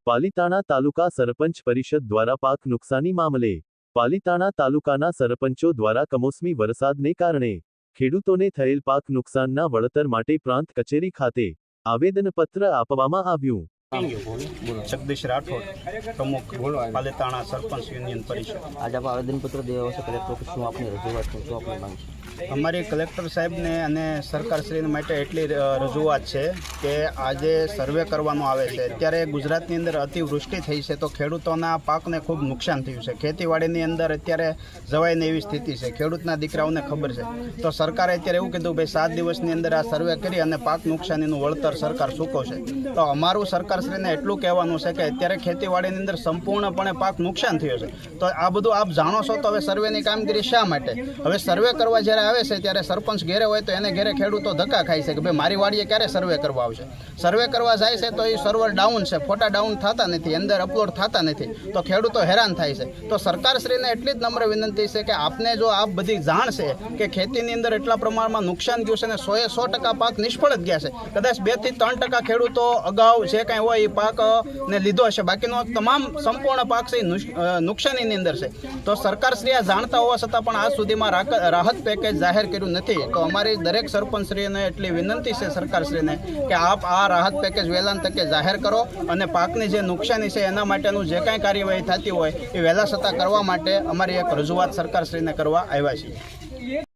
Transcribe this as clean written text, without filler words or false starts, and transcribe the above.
પાલીતાણા તાલુકા સરપંચ પરિષદ દ્વારા પાક નુકસાની મામલે પાલીતાણા તાલુકાના સરપંચો દ્વારા કમોસમી વરસાદને કારણે ખેડૂતોને થયેલ પાક નુકસાનના વળતર માટે પ્રાંત કચેરી ખાતે આવેદનપત્ર આપવામાં આવ્યું। जगदीश राठौड़ प्रमुख पालीताणा सरपंच यूनियन परिषद। आज आप आवेदन पत्र दिया हशे कलेक्टर के शुं आपनी रजूआत छे, शुं आपनी मांग छे? અમારી કલેક્ટર સાહેબને અને સરકારશ્રીને માટે એટલી રજૂઆત છે કે આજે સર્વે કરવાનો આવે છે। અત્યારે ગુજરાતની અંદર અતિવૃષ્ટિ થઈ છે તો ખેડૂતોના પાકને ખૂબ નુકસાન થયું છે। ખેતીવાડીની અંદર અત્યારે જવાયને એવી સ્થિતિ છે, ખેડૂતના દીકરાઓને ખબર છે। તો સરકારે અત્યારે એવું કીધું ભાઈ 7 દિવસની અંદર આ સર્વે કરી અને પાક નુકસાનીનું વળતર સરકાર ચૂકવશે। તો અમારું સરકારશ્રીને એટલું કહેવાનું છે કે અત્યારે ખેતીવાડીની અંદર સંપૂર્ણપણે પાક નુકસાન થયો છે। તો આ બધું આપ જાણો છો, તો હવે સર્વેની કામગીરી શા માટે? હવે સર્વે કરવા જ્યારે આવે છે ત્યારે સરપંચ ઘેરે હોય તો એને ઘેરે ખેડૂતો ધક્કા ખાય છે કે ભાઈ મારી વાડીએ ક્યારે સર્વે કરવા આવશે। સર્વે કરવા જાય છે તો એ સર્વર ડાઉન છે, ફોટા ડાઉન થતા નથી, અંદર અપલોડ થતા નથી, તો ખેડૂતો હેરાન થાય છે। તો સરકારશ્રીને એટલી જ નમ્ર વિનંતી છે કે આપને જો આ બધી જાણ છે કે ખેતીની અંદર એટલા પ્રમાણમાં નુકસાન ગયું છે અને 100% પાક નિષ્ફળ જ ગયા છે, કદાચ 2 થી 3% ખેડૂતો અગાઉ જે કાંઈ હોય એ પાકને લીધો હશે, બાકીનો તમામ સંપૂર્ણ પાક છે નુકસાનીની અંદર છે। તો સરકારશ્રી આ જાણતા હોવા છતાં પણ આજ સુધીમાં રાહત પેકેજ જાહેર કર્યું નથી। તો અમારી દરેક સરપંચશ્રીને એટલી વિનંતી છે સરકારશ્રીને કે આપ આ રાહત પેકેજ વહેલા તકે જાહેર કરો અને પાકની જે નુકસાની છે એના માટેનું જે કાંઈ કાર્યવાહી થતી હોય એ વહેલા છતાં કરવા માટે અમારી એક રજૂઆત સરકારશ્રીને કરવા આવ્યા છીએ।